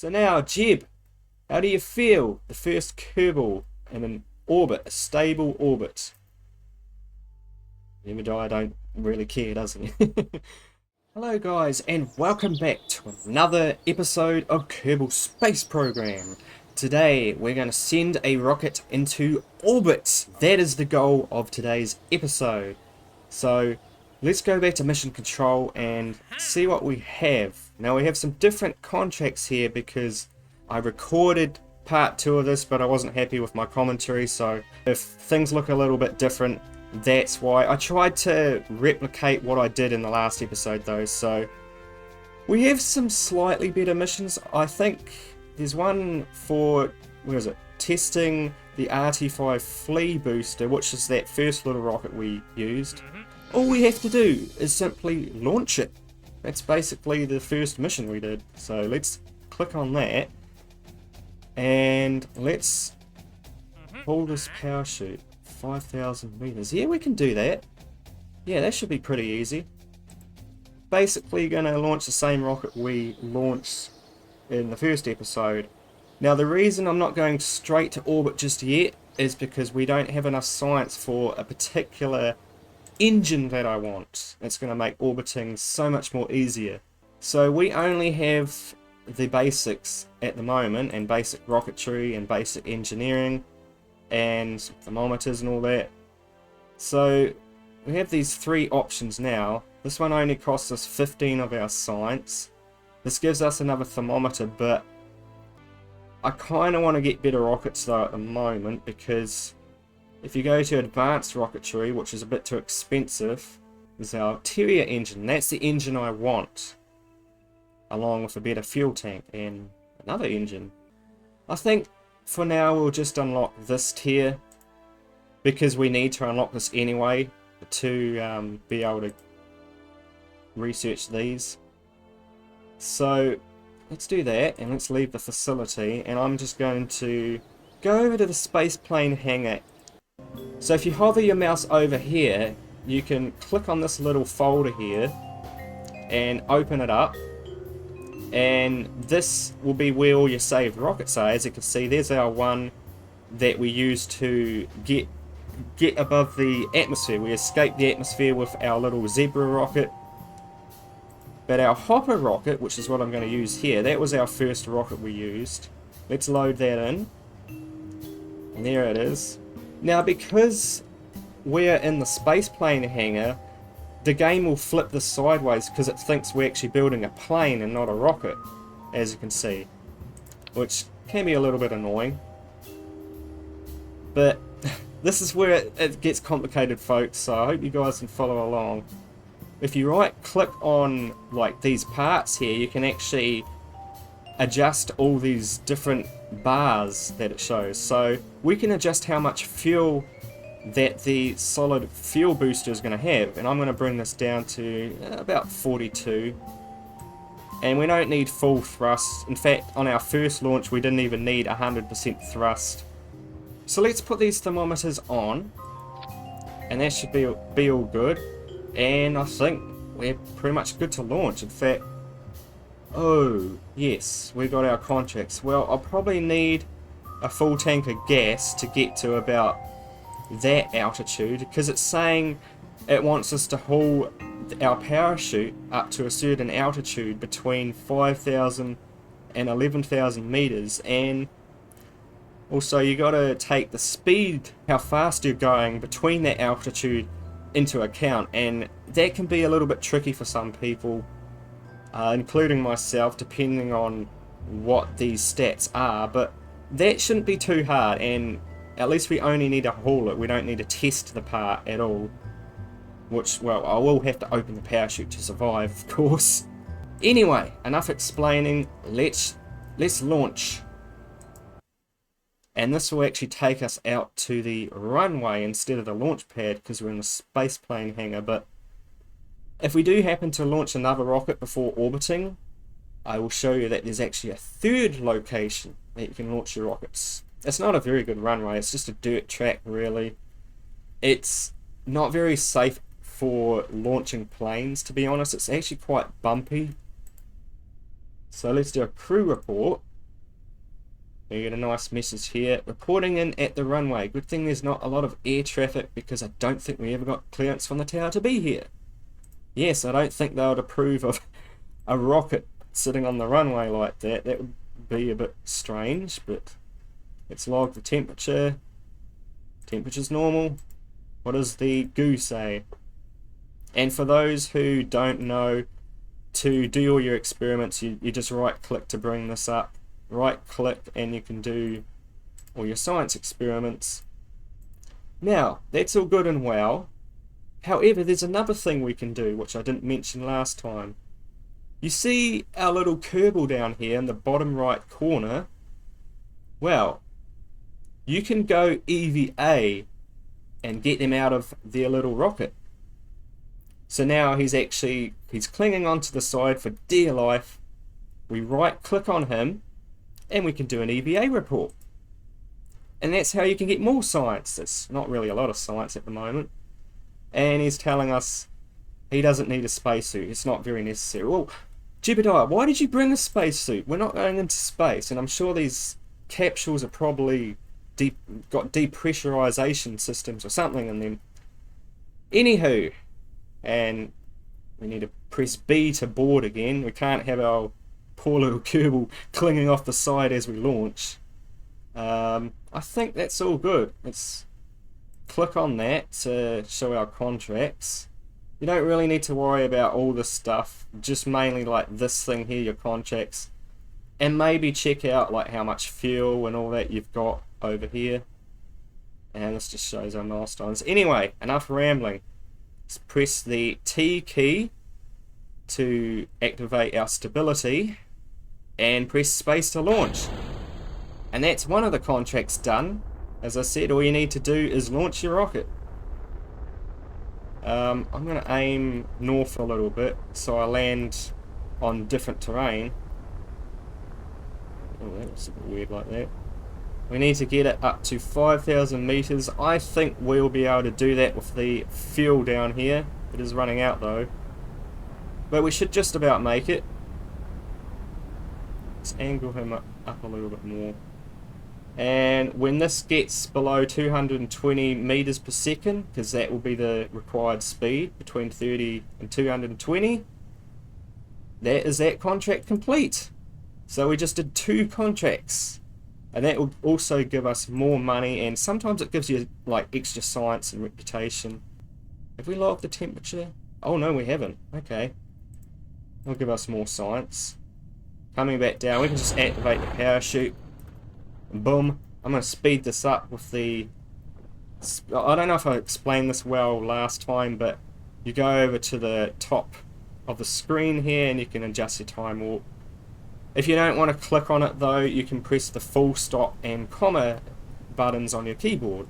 So now, Jeb, how do you feel? The first Kerbal in an orbit, a stable orbit. Jebediah don't really care, does he? Hello guys, and welcome back to another episode of Kerbal Space Program. Today we're going to send a rocket into orbit. That is the goal of today's episode. So let's go back to mission control and see what we have. Now we have some different contracts here because I recorded part 2 of this, but I wasn't happy with my commentary, so if things look a little bit different, that's why. I tried to replicate what I did in the last episode though, so we have some slightly better missions. I think there's one for, where is it, testing the RT5 flea booster, which is that first little rocket we used. All we have to do is simply launch it. That's basically the first mission we did. So let's click on that and let's pull this parachute. 5,000 meters. Yeah, we can do that. Yeah, that should be pretty easy. Basically going to launch the same rocket we launched in the first episode. Now the reason I'm not going straight to orbit just yet is because we don't have enough science for a particular engine that I want. It's going to make orbiting so much more easier. So we only have the basics at the moment, and basic rocketry and basic engineering and some thermometers and all that. So we have these 3 options now. This one only costs us 15 of our science. This gives us another thermometer, but I kind of want to get better rockets though at the moment, because if you go to advanced rocketry, which is a bit too expensive, there's our Terrier engine. That's the engine I want, along with a better fuel tank and another engine. I think for now we'll just unlock this tier, because we need to unlock this anyway to be able to research these. So let's do that, and let's leave the facility, and I'm just going to go over to the space plane hangar. So if you hover your mouse over here, you can click on this little folder here and open it up, and this will be where all your saved rockets are. As you can see, there's our one that we used to get above the atmosphere. We escaped the atmosphere with our little zebra rocket. But our hopper rocket, which is what I'm going to use here, that was our first rocket we used. Let's load that in. And there it is. Now because we're in the space plane hangar, the game will flip this sideways because it thinks we're actually building a plane and not a rocket, as you can see, which can be a little bit annoying. But this is where it gets complicated, folks, so I hope you guys can follow along. If you right click on like these parts here, you can actually adjust all these different bars that it shows. So we can adjust how much fuel that the solid fuel booster is going to have, and I'm going to bring this down to about 42, and we don't need full thrust. In fact, on our first launch we didn't even need 100% thrust. So let's put these thermometers on, and that should be all good, and I think we're pretty much good to launch. In fact, oh yes, we got our contracts. Well, I'll probably need a full tank of gas to get to about that altitude, because it's saying it wants us to haul our parachute up to a certain altitude between 5,000 and 11,000 meters, and also you got to take the speed, how fast you're going between that altitude, into account, and that can be a little bit tricky for some people, including myself, depending on what these stats are. But that shouldn't be too hard, and at least we only need to haul it. We don't need to test the part at all. Which, well, I will have to open the parachute to survive, of course. Anyway, enough explaining. Let's launch. And this will actually take us out to the runway instead of the launch pad, because we're in the space plane hangar. But if we do happen to launch another rocket before orbiting, I will show you that there's actually a third location that you can launch your rockets. It's not a very good runway, it's just a dirt track really. It's not very safe for launching planes, to be honest. It's actually quite bumpy. So let's do a crew report. We get a nice message here. Reporting in at the runway. Good thing there's not a lot of air traffic because I don't think we ever got clearance from the tower to be here. Yes, I don't think they would approve of a rocket sitting on the runway like that. That would be a bit strange, but let's log the temperature. Temperature's normal. What does the goo say? And for those who don't know, to do all your experiments, you just right click to bring this up. Right click and you can do all your science experiments. Now, that's all good and well. However, there's another thing we can do, which I didn't mention last time. You see our little Kerbal down here in the bottom right corner? Well, you can go EVA and get them out of their little rocket. So now he's clinging onto the side for dear life. We right click on him and we can do an EVA report. And that's how you can get more science. It's not really a lot of science at the moment. And he's telling us he doesn't need a spacesuit. It's not very necessary. Well, Jebediah, why did you bring a spacesuit? We're not going into space, and I'm sure these capsules are probably got depressurization systems or something in them. Anywho, and we need to press B to board again. We can't have our poor little Kerbal clinging off the side as we launch. I think that's all good. Let's click on that to show our contracts. You don't really need to worry about all this stuff, just mainly like this thing here, your contracts, and maybe check out like how much fuel and all that you've got over here. And this just shows our milestones. Anyway, enough rambling. Let's press the T key to activate our stability and press space to launch. And that's one of the contracts done. As I said, all you need to do is launch your rocket. I'm going to aim north a little bit so I land on different terrain. Oh, that looks a bit weird like that. We need to get it up to 5,000 meters. I think we'll be able to do that with the fuel down here. It is running out though. But we should just about make it. Let's angle him up a little bit more. And when this gets below 220 meters per second, because that will be the required speed, between 30 and 220, that is that contract complete. So we just did 2 contracts, and that will also give us more money, and sometimes it gives you like extra science and reputation. Have we logged the temperature? Oh no, we haven't. Okay, that'll give us more science. Coming back down, we can just activate the parachute. Boom. I'm going to speed this up with the... I don't know if I explained this well last time, but you go over to the top of the screen here and you can adjust your time warp. If you don't want to click on it though, you can press the full stop and comma buttons on your keyboard.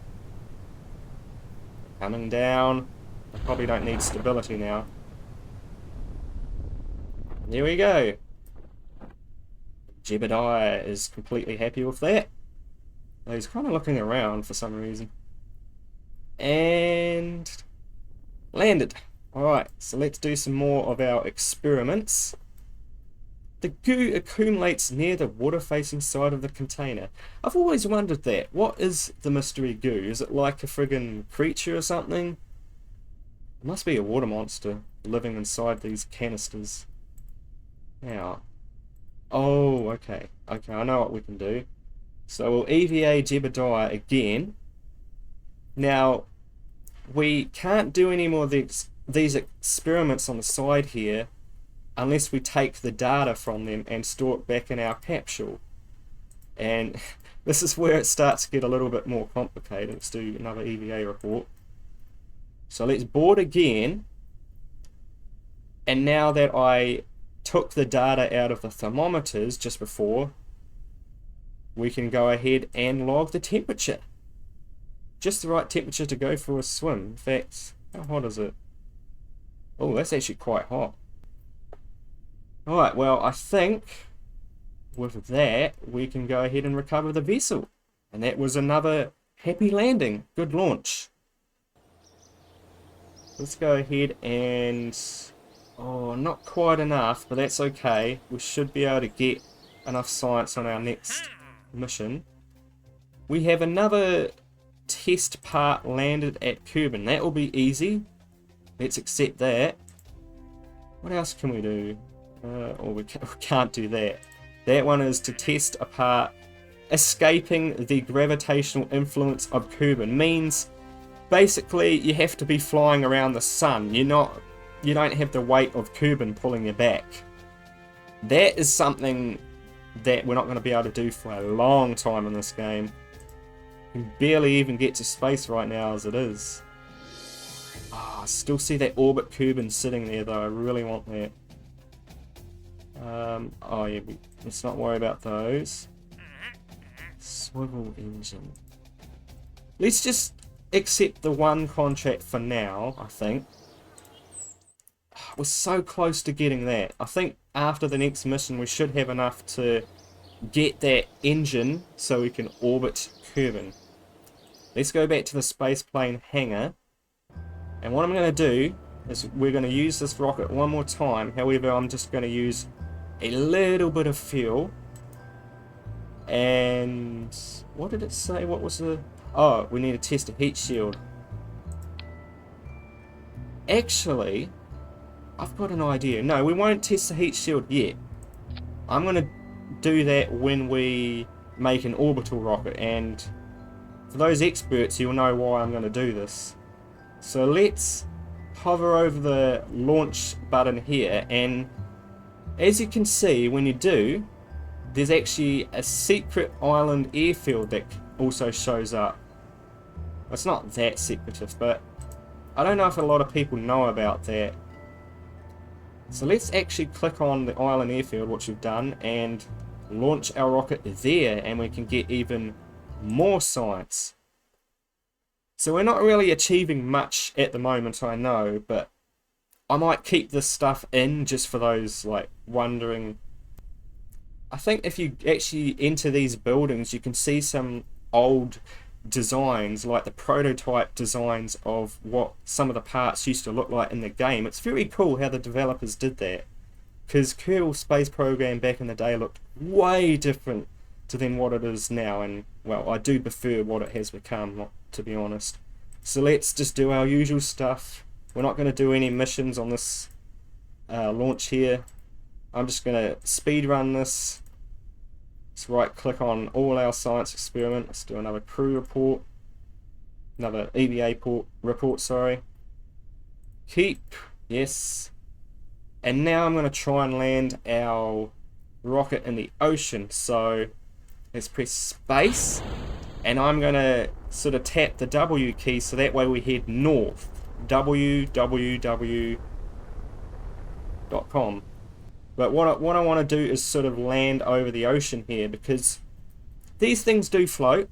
Coming down. I probably don't need stability now. There we go. Jebediah is completely happy with that. He's kind of looking around for some reason. And landed. Alright, so let's do some more of our experiments. The goo accumulates near the water-facing side of the container. I've always wondered that. What is the mystery goo? Is it like a friggin' creature or something? It must be a water monster living inside these canisters. Now... oh, okay. Okay, I know what we can do. So we'll EVA Jebediah again. Now, we can't do any more of these experiments on the side here unless we take the data from them and store it back in our capsule. And this is where it starts to get a little bit more complicated. Let's do another EVA report. So let's board again. And now that I took the data out of the thermometers just before, we can go ahead and log the temperature. Just the right temperature to go for a swim. In fact, how hot is it? Oh, that's actually quite hot. Alright, well, I think with that we can go ahead and recover the vessel. And that was another happy landing. Good launch. Let's go ahead and... oh, not quite enough, but that's okay. We should be able to get enough science on our next mission, we have another test part landed at Kerbal. That will be easy. Let's accept that. What else can we do? We can't do that. That one is to test a part. Escaping the gravitational influence of Kerbal means basically you have to be flying around the sun. You don't have the weight of Kerbal pulling you back. That is something that we're not going to be able to do for a long time in this game. We can barely even get to space right now as it is. I still see that orbit Kerbal sitting there though. I really want that. Oh yeah, let's not worry about those. Swivel engine. Let's just accept the one contract for now, I think. We're so close to getting that. I think after the next mission we should have enough to get that engine so we can orbit Kerbal. Let's go back to the space plane hangar. And what I'm going to do is we're going to use this rocket one more time. However, I'm just going to use a little bit of fuel. And what did it say? What was the... Oh, we need to test a heat shield. Actually, I've got an idea. No, we won't test the heat shield yet. I'm going to do that when we make an orbital rocket. And for those experts, you'll know why I'm going to do this. So let's hover over the launch button here. And as you can see, when you do, there's actually a secret island airfield that also shows up. It's not that secretive, but I don't know if a lot of people know about that. So let's actually click on the island airfield, which we've done, and launch our rocket there, and we can get even more science. So we're not really achieving much at the moment, I know, but I might keep this stuff in just for those like wondering. I think if you actually enter these buildings, you can see some old designs, like the prototype designs of what some of the parts used to look like in the game. It's very cool how the developers did that, because Kerbal Space Program back in the day looked way different to than what it is now, and well, I do prefer what it has become, to be honest. So let's just do our usual stuff. We're not going to do any missions on this launch here. I'm just going to speed run this. Let's right click on all our science experiment. Let's do another crew report. Another EVA report, sorry. Keep, yes. And now I'm going to try and land our rocket in the ocean. So let's press space. And I'm going to sort of tap the W key so that way we head north. www.com. But what I want to do is sort of land over the ocean here, because these things do float.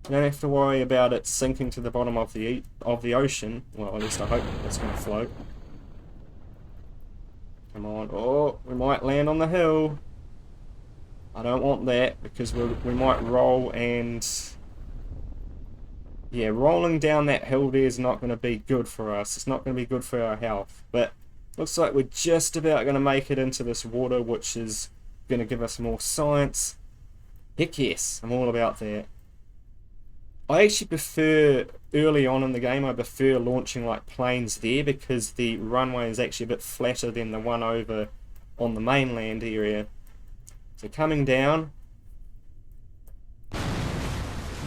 You don't have to worry about it sinking to the bottom of the ocean. Well, at least I hope it's going to float. Come on. Oh, we might land on the hill. I don't want that, because we might roll, and yeah, rolling down that hill there is not going to be good for us. It's not going to be good for our health. But looks like we're just about going to make it into this water, which is going to give us more science. Heck yes, I'm all about that. I actually prefer, early on in the game, I prefer launching like planes there, because the runway is actually a bit flatter than the one over on the mainland area. So coming down,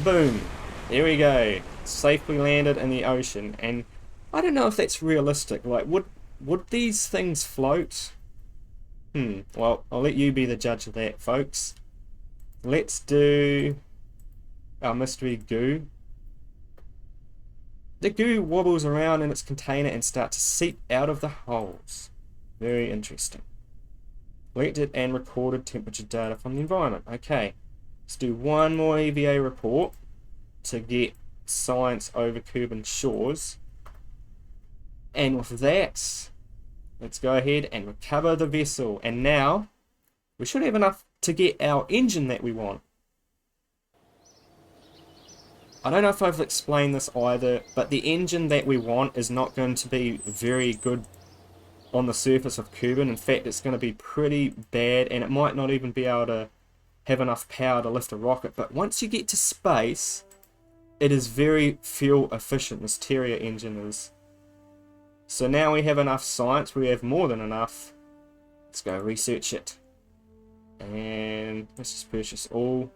boom, there we go, safely landed in the ocean. And I don't know if that's realistic. Like, would these things float? Well, I'll let you be the judge of that, folks. Let's do our mystery goo. The goo wobbles around in its container and starts to seep out of the holes. Very interesting. Collected and recorded temperature data from the environment. Okay, let's do one more EVA report to get science over Kerbal shores. And with that, let's go ahead and recover the vessel. And now, we should have enough to get our engine that we want. I don't know if I've explained this either, but the engine that we want is not going to be very good on the surface of Kerbal. In fact, it's going to be pretty bad, and it might not even be able to have enough power to lift a rocket. But once you get to space, it is very fuel efficient, this Terrier engine is. So now we have enough science, we have more than enough. Let's go research it. And let's just purchase all.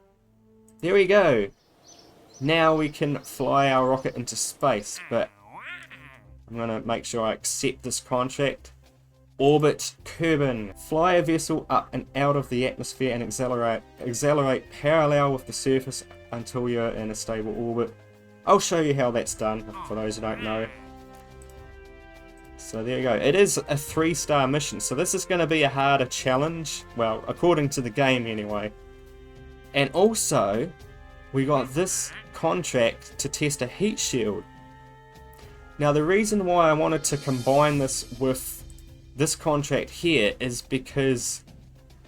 There we go. Now we can fly our rocket into space, but I'm going to make sure I accept this contract. Orbit Kerbal. Fly a vessel up and out of the atmosphere and accelerate parallel with the surface until you're in a stable orbit. I'll show you how that's done for those who don't know. So there you go. It is a 3-star mission, so this is going to be a harder challenge. Well, according to the game anyway. And also, we got this contract to test a heat shield. Now the reason why I wanted to combine this with this contract here is because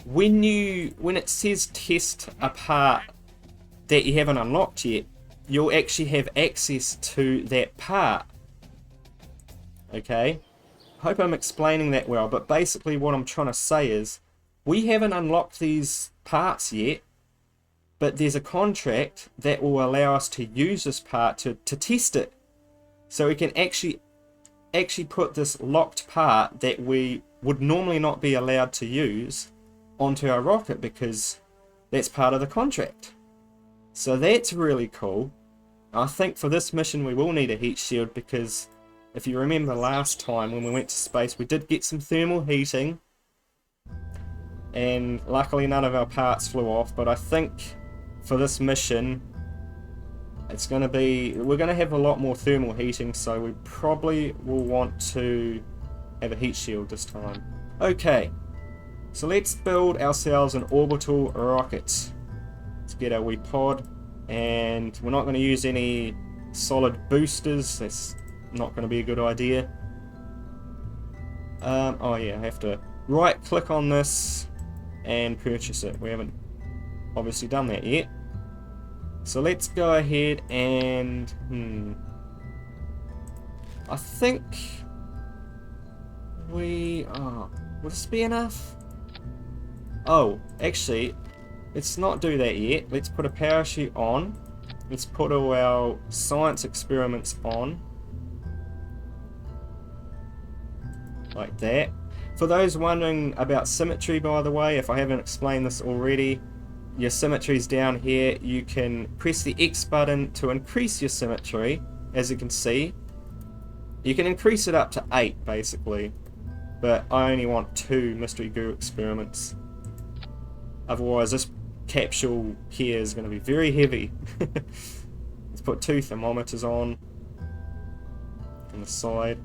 when it says test a part that you haven't unlocked yet, you'll actually have access to that part. Okay, hope I'm explaining that well, but basically what I'm trying to say is we haven't unlocked these parts yet, but there's a contract that will allow us to use this part to test it. So we can actually put this locked part that we would normally not be allowed to use onto our rocket because that's part of the contract. So that's really cool. I think for this mission we will need a heat shield because if you remember last time when we went to space we did get some thermal heating and luckily none of our parts flew off, but I think for this mission it's going to be, we're going to have a lot more thermal heating, so we probably will want to have a heat shield this time. Okay, so let's build ourselves an orbital rocket. Let's get our wee pod, and we're not going to use any solid boosters, that's not going to be a good idea. Oh yeah, I have to right click on this and purchase it. We haven't obviously done that yet. So let's go ahead and I think will this be enough? Oh, actually, let's not do that yet. Let's put a parachute on. Let's put all our science experiments on. Like that. For those wondering about symmetry, by the way, if I haven't explained this already, your symmetry is down here. You can press the X button to increase your symmetry, as you can see. You can increase it up to 8 basically, but I only want 2 mystery goo experiments. Otherwise this capsule here is going to be very heavy. Let's put 2 thermometers on the side.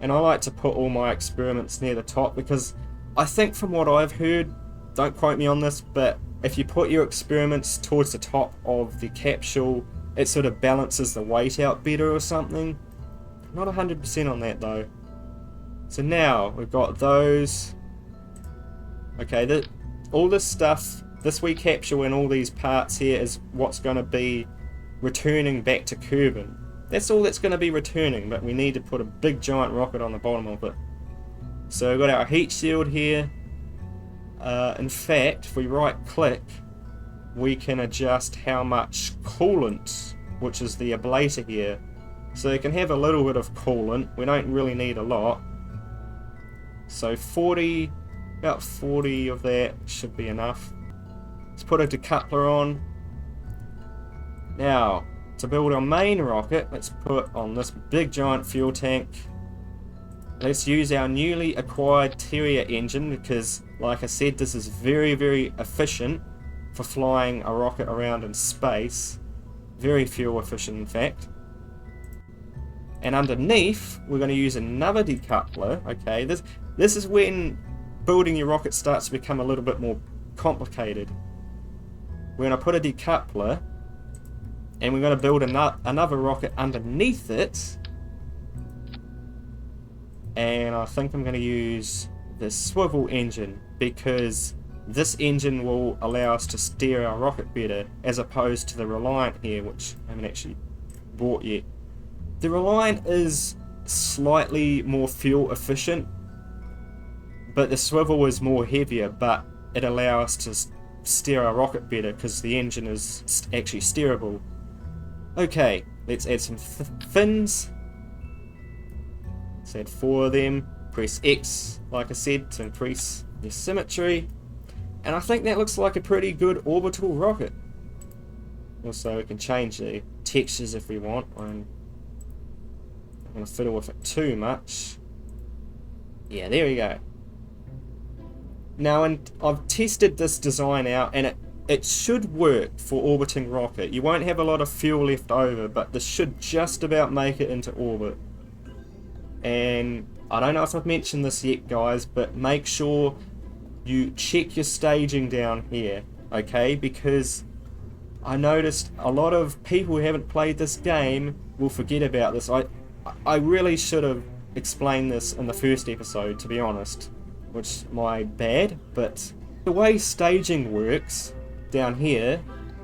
And I like to put all my experiments near the top because I think from what I've heard, don't quote me on this, but if you put your experiments towards the top of the capsule, it sort of balances the weight out better or something. Not 100% on that though. So now we've got those. Okay, all this stuff, this wee capsule and all these parts here is what's going to be returning back to Kerbal. That's all that's going to be returning, but we need to put a big giant rocket on the bottom of it. So we've got our heat shield here. In fact, if we right click, we can adjust how much coolant, which is the ablator here. So you can have a little bit of coolant, we don't really need a lot. So about 40 of that should be enough. Let's put a decoupler on. Now, to build our main rocket, let's put on this big giant fuel tank. Let's use our newly acquired Terrier engine because, like I said, this is very, very efficient for flying a rocket around in space. Very fuel efficient, in fact. And underneath, we're going to use another decoupler. Okay, this is when building your rocket starts to become a little bit more complicated. We're going to put a decoupler, and we're going to build another rocket underneath it. And I think I'm going to use the swivel engine because this engine will allow us to steer our rocket better as opposed to the Reliant here, which I haven't actually bought yet. The Reliant is slightly more fuel efficient, but the swivel is more heavier, but it allow us to steer our rocket better because the engine is actually steerable. Okay, let's add some fins. Let's add 4 of them. Press X, like I said, to increase the symmetry. And I think that looks like a pretty good orbital rocket. Also, we can change the textures if we want. I'm not going to fiddle with it too much. Yeah, there we go. Now, and I've tested this design out, and it should work for orbiting rocket. You won't have a lot of fuel left over, but this should just about make it into orbit. And I don't know if I've mentioned this yet, guys, but make sure you check your staging down here, okay? Because I noticed a lot of people who haven't played this game will forget about this. I really should have explained this in the first episode, to be honest, which my bad, but the way staging works down here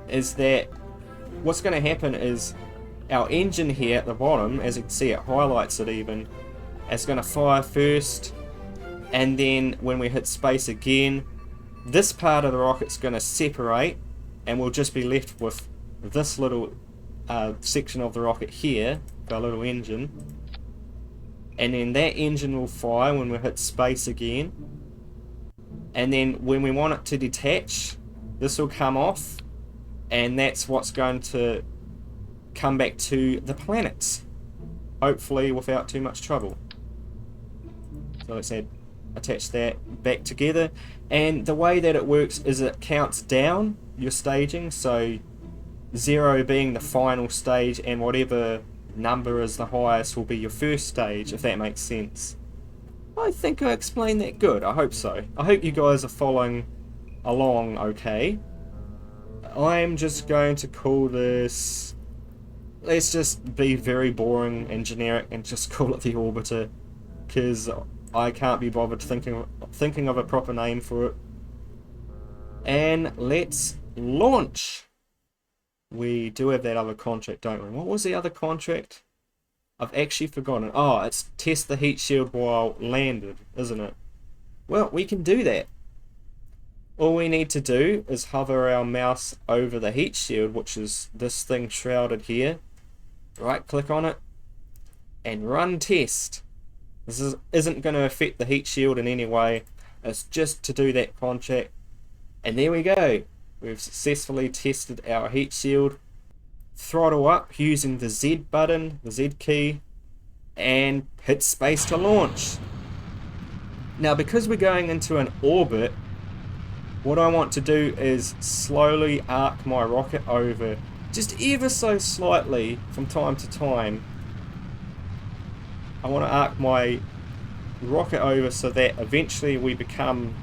is that what's going to happen is our engine here at the bottom, as you can see it highlights it even, is going to fire first, and then when we hit space again, this part of the rocket's going to separate, and we'll just be left with this little section of the rocket here, our little engine, and then that engine will fire when we hit space again, and then when we want it to detach, this will come off, and that's what's going to come back to the planets, hopefully without too much trouble. So let's attach that back together, and the way that it works is it counts down your staging, so 0 being the final stage and whatever number is the highest will be your first stage, if that makes sense. I think I explained that good. I hope so. I hope you guys are following along okay. I'm just going to call this, let's just be very boring and generic and just call it the orbiter, because I can't be bothered thinking of a proper name for it. And let's launch. We do have that other contract, don't we? What was the other contract? I've actually forgotten. Oh, it's test the heat shield while landed, isn't it? Well, we can do that. All we need to do is hover our mouse over the heat shield, which is this thing shrouded here. Right click on it and run test. This isn't going to affect the heat shield in any way. It's just to do that contract. And there we go. We've successfully tested our heat shield. Throttle up using the Z button, the Z key, and hit space to launch. Now, because we're going into an orbit, what I want to do is slowly arc my rocket over, just ever so slightly from time to time. I want to arc my rocket over so that eventually we become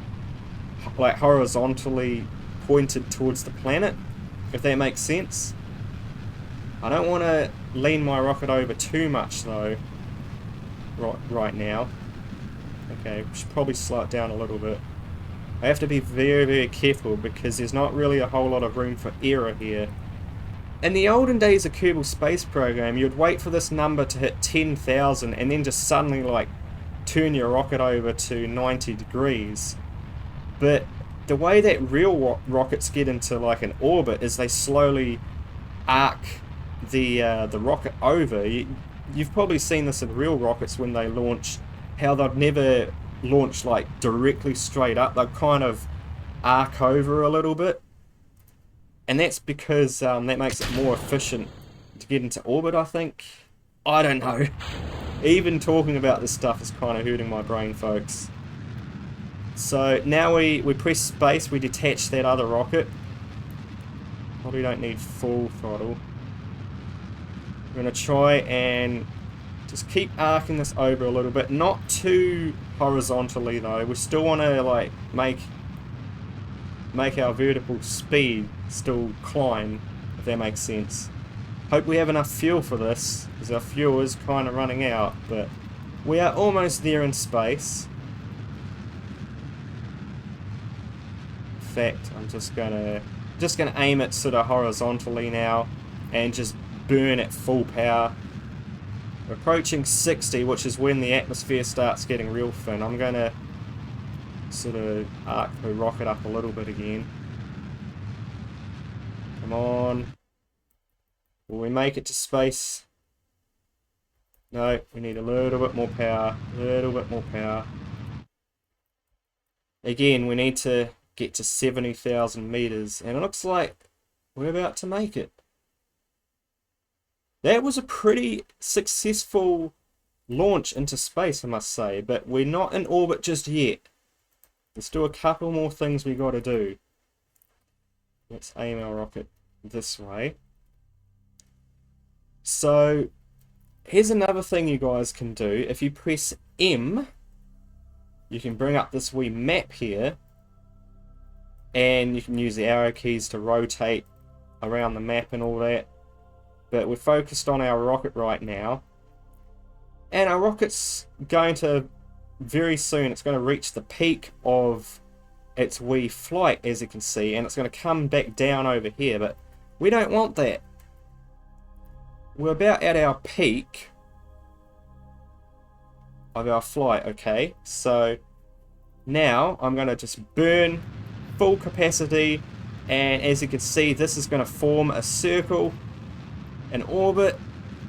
like horizontally pointed towards the planet, if that makes sense. I don't want to lean my rocket over too much though right now. Okay, should probably slow it down a little bit. I have to be very, very careful because there's not really a whole lot of room for error here. In the olden days of Kerbal Space Program, you'd wait for this number to hit 10,000 and then just suddenly like turn your rocket over to 90 degrees. But the way that real rockets get into like an orbit is they slowly arc the rocket over. You've probably seen this in real rockets when they launch, how they'll never launch like directly straight up. They'll kind of arc over a little bit. And that's because that makes it more efficient to get into orbit, I think. I don't know. Even talking about this stuff is kind of hurting my brain, folks. So now we press space, we detach that other rocket. Probably don't need full throttle. We're going to try and just keep arcing this over a little bit. Not too horizontally though. We still want to like make our vertical speed still climb, if that makes sense. Hope we have enough fuel for this, because our fuel is kind of running out, but we are almost there in space. In fact, I'm just gonna aim it sort of horizontally now and just burn at full power. We're approaching 60, which is when the atmosphere starts getting real thin. I'm gonna sort of arc the rocket up a little bit again. Come on. Will we make it to space? No, we need a little bit more power. A little bit more power. Again, we need to get to 70,000 meters, and it looks like we're about to make it. That was a pretty successful launch into space, I must say, but we're not in orbit just yet. Let's do a couple more things we got to do. Let's aim our rocket this way. So, here's another thing you guys can do. If you press M, you can bring up this wee map here, and you can use the arrow keys to rotate around the map and all that. But we're focused on our rocket right now, and our rocket's going to, very soon, it's going to reach the peak of its wee flight, as you can see, and it's going to come back down over here, but we don't want that. We're about at our peak of our flight, okay? So now I'm going to just burn full capacity, and as you can see, this is going to form a circle, an orbit.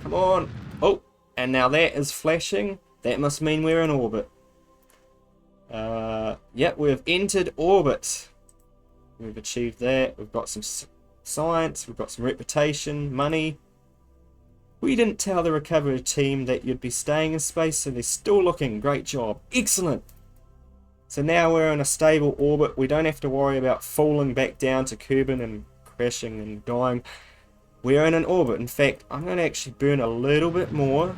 Come on. Oh, and now that is flashing. That must mean we're in orbit. Yep, we've entered orbit. We've achieved that. We've got some science, we've got some reputation, money. We didn't tell the recovery team that you'd be staying in space, so they're still looking. Great job. Excellent. So now we're in a stable orbit. We don't have to worry about falling back down to Kerbal and crashing and dying. We're in an orbit. In fact, I'm going to actually burn a little bit more.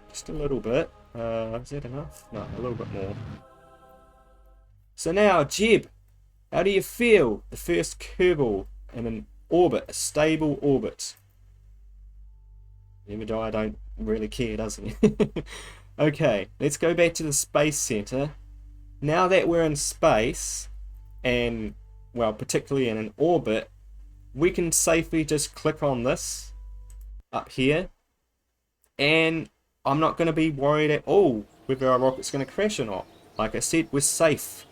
Just a little bit. Is that enough? No, a little bit more. So now, Jeb, how do you feel? The first Kerbal in an orbit, a stable orbit. Jebediah don't really care, does he? Okay, let's go back to the Space Center. Now that we're in space, and, well, particularly in an orbit, we can safely just click on this up here, and I'm not going to be worried at all whether our rocket's going to crash or not. Like I said, we're safe.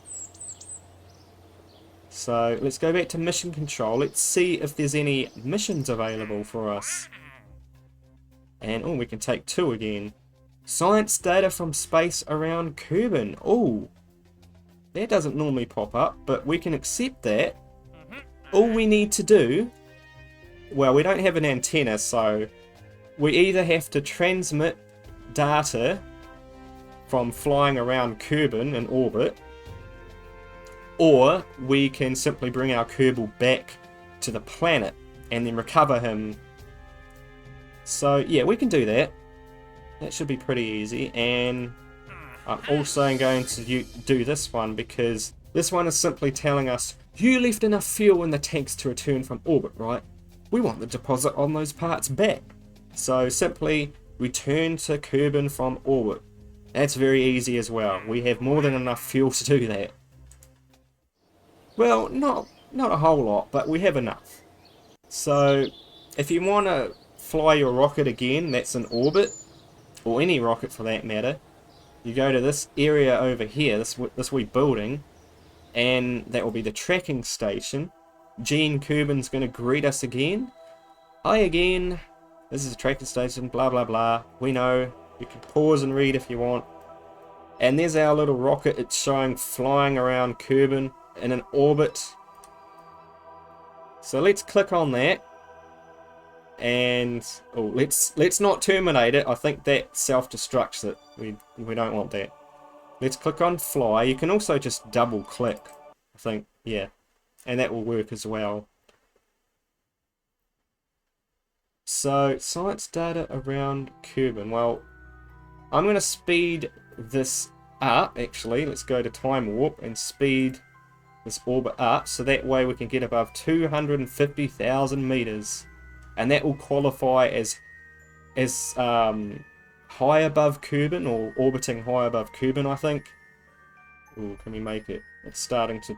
So let's go back to mission control. Let's see if there's any missions available for us. And oh, we can take 2 again. Science data from space around Kerbal. Oh, that doesn't normally pop up, but we can accept that. All we need to do, well, we don't have an antenna, so we either have to transmit data from flying around Kerbal in orbit, or we can simply bring our Kerbal back to the planet and then recover him. So yeah, we can do that. That should be pretty easy. And I'm also going to do this one, because this one is simply telling us, you left enough fuel in the tanks to return from orbit, right? We want the deposit on those parts back. So simply return to Kerbal from orbit. That's very easy as well. We have more than enough fuel to do that. Well, not a whole lot, but we have enough. So if you want to fly your rocket again that's in orbit, or any rocket for that matter, you go to this area over here, this wee building, and that will be the tracking station. Gene Kerban's going to greet us again. Hi again, this is a tracking station, blah blah blah. We know. You can pause and read if you want. And there's our little rocket. It's showing flying around Kerbal in an orbit. So let's click on that. And oh, let's not terminate it. I think that self-destructs it. We don't want that. Let's click on fly. You can also just double click, I think, yeah, and that will work as well. So science data around Kerbal. Well, I'm going to speed this up. Actually, let's go to time warp and speed this orbit up, so that way we can get above 250,000 meters. And that will qualify as high above Kerbal, or orbiting high above Kerbal, I think. Ooh, can we make it? It's starting to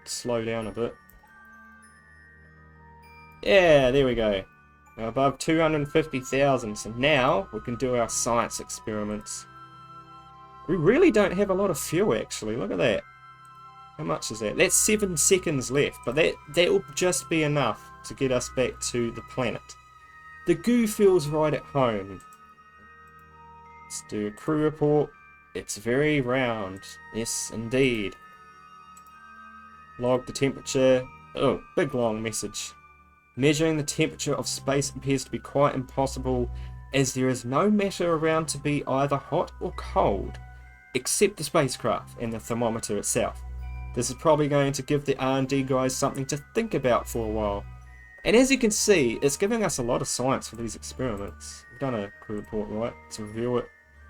slow down a bit. Yeah, there we go. We're above 250,000. So now we can do our science experiments. We really don't have a lot of fuel actually, look at that. How much is that? That's 7 seconds left, but that will just be enough to get us back to the planet. The goo feels right at home. Let's do a crew report. It's very round. Yes, indeed. Log the temperature. Oh, big long message. Measuring the temperature of space appears to be quite impossible, as there is no matter around to be either hot or cold, except the spacecraft and the thermometer itself. This is probably going to give the R&D guys something to think about for a while. And as you can see, it's giving us a lot of science for these experiments. We've done a crew report, right? Let's review it.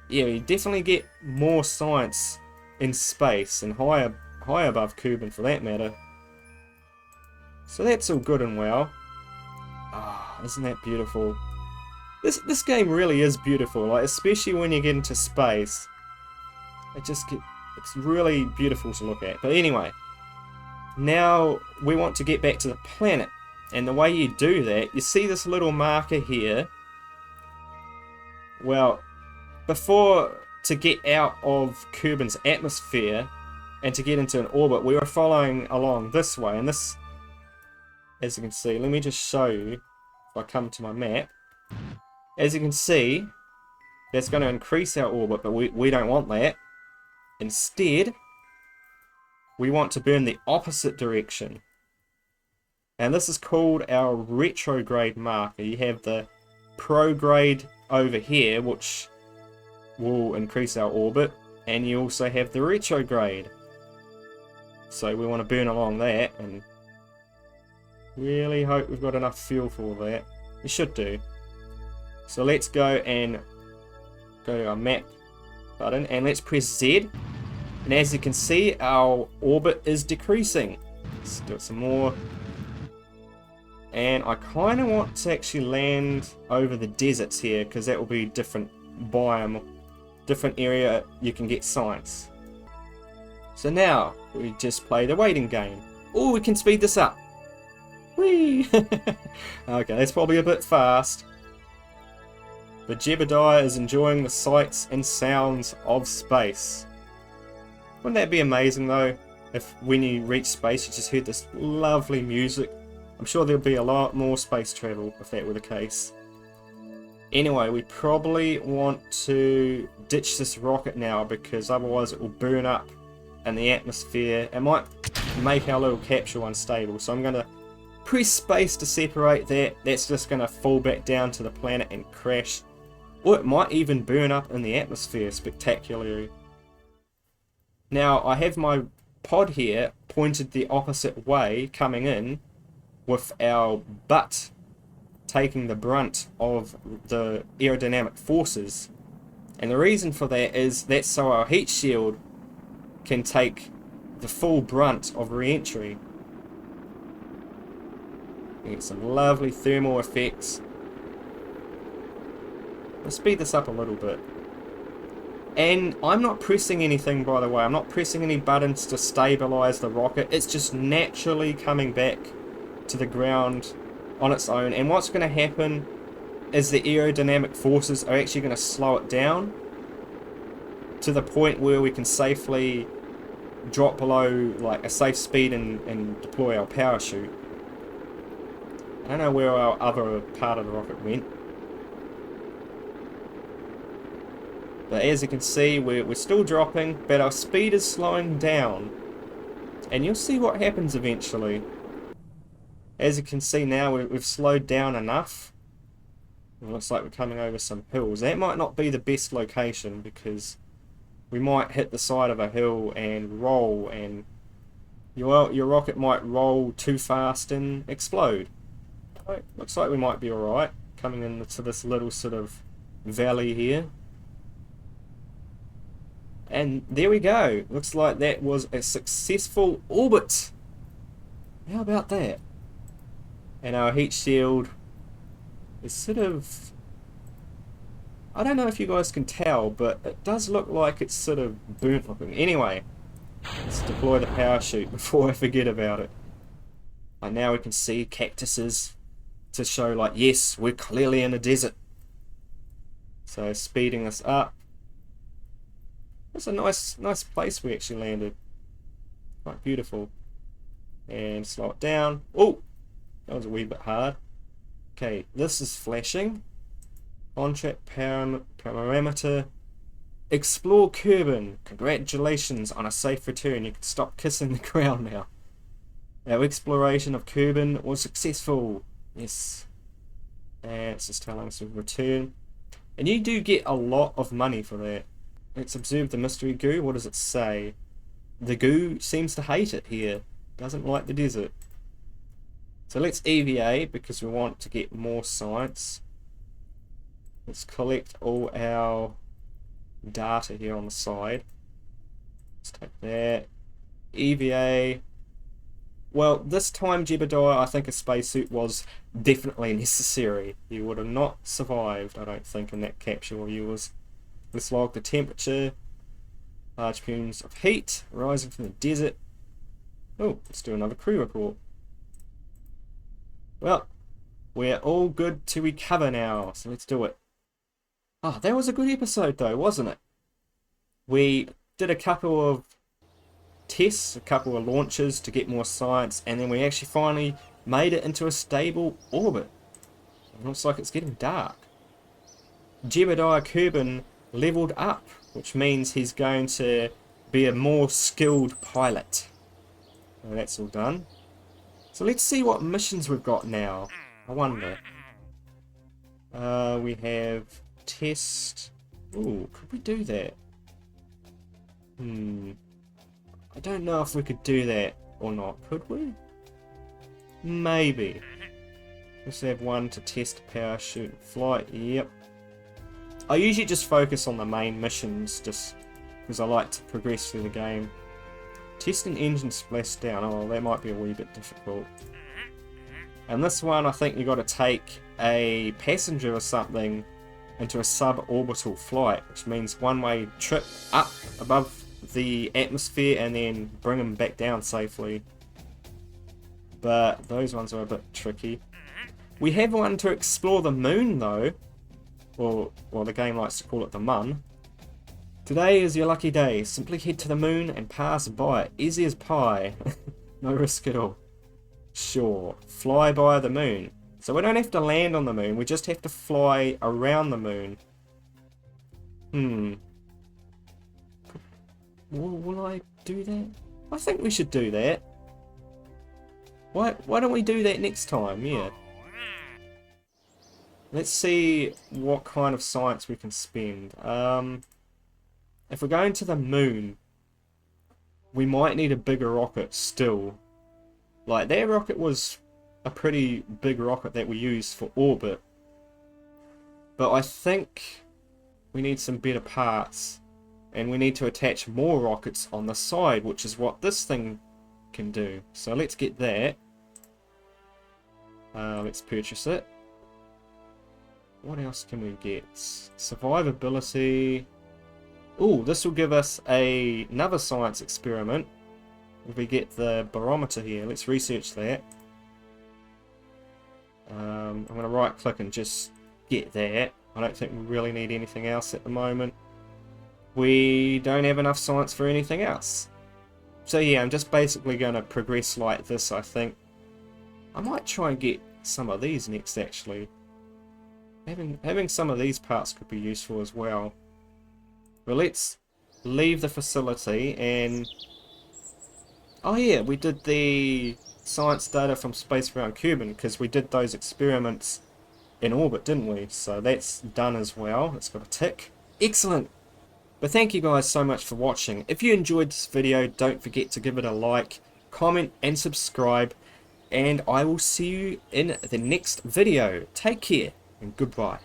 Yeah, you definitely get more science in space, and high above Kerbal for that matter. So that's all good and well. Ah, isn't that beautiful? This game really is beautiful, like especially when you get into space. It's really beautiful to look at. But anyway, now we want to get back to the planet. And the way you do that, you see this little marker here. Well, to get out of Kerbal's atmosphere and to get into an orbit, we were following along this way. And this, as you can see, let me just show you, if I come to my map. As you can see, that's going to increase our orbit, but we don't want that. Instead, we want to burn the opposite direction. And this is called our retrograde marker. You have the prograde over here, which will increase our orbit, and you also have the retrograde. So we want to burn along that, and really hope we've got enough fuel for that. We should do. So let's go to our map button, and let's press Z. And as you can see, our orbit is decreasing. Let's do it some more. And I kind of want to actually land over the deserts here, because that will be different biome, different area you can get science. So now we just play the waiting game. Oh, we can speed this up. Whee! Okay, that's probably a bit fast. But Jebediah is enjoying the sights and sounds of space. Wouldn't that be amazing though, if when you reach space you just heard this lovely music? I'm sure there'll be a lot more space travel if that were the case. Anyway, we probably want to ditch this rocket now, because otherwise it will burn up in the atmosphere. It might make our little capsule unstable, so I'm going to press space to separate that. That's just going to fall back down to the planet and crash. Or it might even burn up in the atmosphere spectacularly. Now, I have my pod here pointed the opposite way coming in, with our butt taking the brunt of the aerodynamic forces. And the reason for that is that's so our heat shield can take the full brunt of re-entry. You get some lovely thermal effects. Let's speed this up a little bit. And I'm not pressing anything, by the way. I'm not pressing any buttons to stabilize the rocket. It's just naturally coming back to the ground on its own. And what's going to happen is the aerodynamic forces are actually going to slow it down to the point where we can safely drop below like a safe speed and deploy our parachute. I don't know where our other part of the rocket went. But as you can see, we're still dropping, but our speed is slowing down. And you'll see what happens eventually. As you can see now, we've slowed down enough. It looks like we're coming over some hills. That might not be the best location, because we might hit the side of a hill and roll, and your rocket might roll too fast and explode. Right, looks like we might be alright, coming into this little sort of valley here. And there we go. Looks like that was a successful orbit. How about that? And our heat shield is sort of... I don't know if you guys can tell, but it does look like it's sort of burnt looking. Anyway, let's deploy the parachute before I forget about it. And now we can see cactuses to show like, yes, we're clearly in a desert. So speeding this up. That's a nice place we actually landed. Quite beautiful. And slow it down. Oh, that was a wee bit hard. Okay, this is flashing. Contract parameter. Explore Kerbal. Congratulations on a safe return. You can stop kissing the ground now. Our exploration of Kerbal was successful. Yes. And it's just telling us to return. And you do get a lot of money for that. Let's observe the mystery goo. What does it say? The goo seems to hate it here. Doesn't like the desert. So let's EVA because we want to get more science. Let's collect all our data here on the side. Let's take that. EVA. Well, this time, Jebediah, I think a spacesuit was definitely necessary. You would have not survived, I don't think, in that capsule of yours. Let's log the temperature. Large fumes of heat rising from the desert. Oh, let's do another crew report. Well, we're all good to recover now, so let's do it. Ah, that was a good episode though, wasn't it? We did a couple of tests, a couple of launches to get more science, and then we actually finally made it into a stable orbit. It looks like it's getting dark. Jebediah Kerbal leveled up, which means he's going to be a more skilled pilot. And that's all done. So let's see what missions we've got now. I wonder. We have test. Ooh, could we do that? I don't know if we could do that or not. Could we? Maybe. Let's have one to test parachute and flight. Yep. I usually just focus on the main missions just because I like to progress through the game. Testing engine splashdown. Oh, that might be a wee bit difficult. And this one, I think you got to take a passenger or something into a suborbital flight, which means one-way trip up above the atmosphere and then bring them back down safely. But those ones are a bit tricky. We have one to explore the moon though. Well, the game likes to call it the Mun. Today is your lucky day. Simply head to the moon and pass by it. Easy as pie. No risk at all. Sure. Fly by the moon. So we don't have to land on the moon. We just have to fly around the moon. Will I do that? I think we should do that. Why don't we do that next time? Yeah. Let's see what kind of science we can spend. If we're going to the moon, we might need a bigger rocket still. Like, that rocket was a pretty big rocket that we used for orbit. But I think we need some better parts. And we need to attach more rockets on the side, which is what this thing can do. So let's get that. Let's purchase it. What else can we get? Survivability. Ooh, this will give us another science experiment. If we get the barometer here, let's research that. I'm going to right click and just get that. I don't think we really need anything else at the moment. We don't have enough science for anything else. So yeah, I'm just basically going to progress like this, I think. I might try and get some of these next actually. Having some of these parts could be useful as well. But let's leave the facility and... Oh yeah, we did the science data from space around Kerbal because we did those experiments in orbit, didn't we? So that's done as well. It's got a tick. Excellent! But thank you guys so much for watching. If you enjoyed this video, don't forget to give it a like, comment and subscribe. And I will see you in the next video. Take care and goodbye.